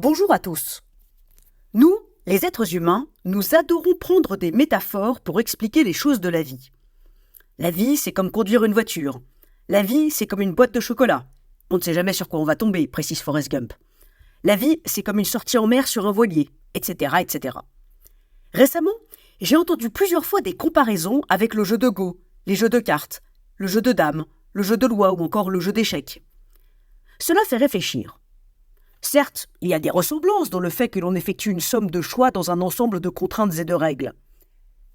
Bonjour à tous. Nous, les êtres humains, nous adorons prendre des métaphores pour expliquer les choses de la vie. La vie, c'est comme conduire une voiture. La vie, c'est comme une boîte de chocolat. On ne sait jamais sur quoi on va tomber, précise Forrest Gump. La vie, c'est comme une sortie en mer sur un voilier, etc., etc. Récemment, j'ai entendu plusieurs fois des comparaisons avec le jeu de Go, les jeux de cartes, le jeu de dames, le jeu de loi ou encore le jeu d'échecs. Cela fait réfléchir. Certes, il y a des ressemblances dans le fait que l'on effectue une somme de choix dans un ensemble de contraintes et de règles.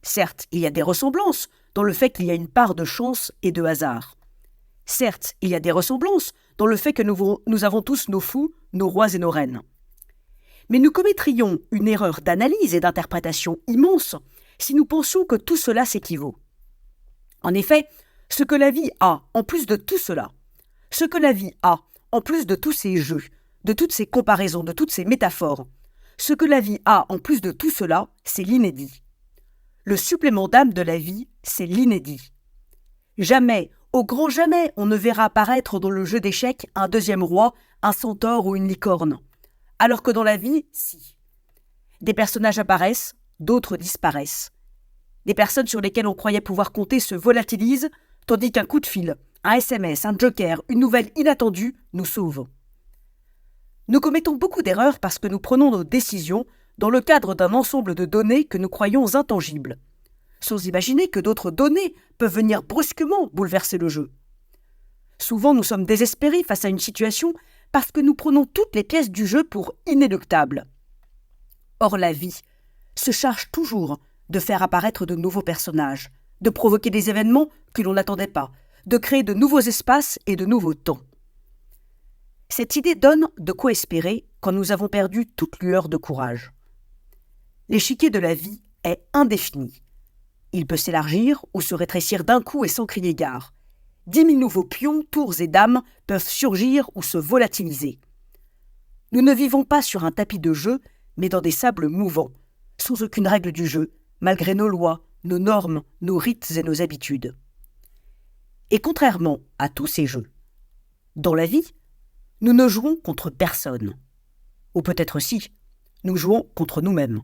Certes, il y a des ressemblances dans le fait qu'il y a une part de chance et de hasard. Certes, il y a des ressemblances dans le fait que nous avons tous nos fous, nos rois et nos reines. Mais nous commettrions une erreur d'analyse et d'interprétation immense si nous pensions que tout cela s'équivaut. En effet, ce que la vie a en plus de tout cela, ce que la vie a en plus de tous ces jeux, de toutes ces comparaisons, de toutes ces métaphores, ce que la vie a en plus de tout cela, c'est l'inédit. Le supplément d'âme de la vie, c'est l'inédit. Jamais, au grand jamais, on ne verra apparaître dans le jeu d'échecs un deuxième roi, un centaure ou une licorne. Alors que dans la vie, si. Des personnages apparaissent, d'autres disparaissent. Des personnes sur lesquelles on croyait pouvoir compter se volatilisent, tandis qu'un coup de fil, un SMS, un joker, une nouvelle inattendue nous sauvent. Nous commettons beaucoup d'erreurs parce que nous prenons nos décisions dans le cadre d'un ensemble de données que nous croyons intangibles, sans imaginer que d'autres données peuvent venir brusquement bouleverser le jeu. Souvent, nous sommes désespérés face à une situation parce que nous prenons toutes les pièces du jeu pour inéluctables. Or, la vie se charge toujours de faire apparaître de nouveaux personnages, de provoquer des événements que l'on n'attendait pas, de créer de nouveaux espaces et de nouveaux temps. Cette idée donne de quoi espérer quand nous avons perdu toute lueur de courage. L'échiquier de la vie est indéfini. Il peut s'élargir ou se rétrécir d'un coup et sans crier gare. 10 000 nouveaux pions, tours et dames peuvent surgir ou se volatiliser. Nous ne vivons pas sur un tapis de jeu, mais dans des sables mouvants, sans aucune règle du jeu, malgré nos lois, nos normes, nos rites et nos habitudes. Et contrairement à tous ces jeux, dans la vie, nous ne jouons contre personne. Ou peut-être si, nous jouons contre nous-mêmes.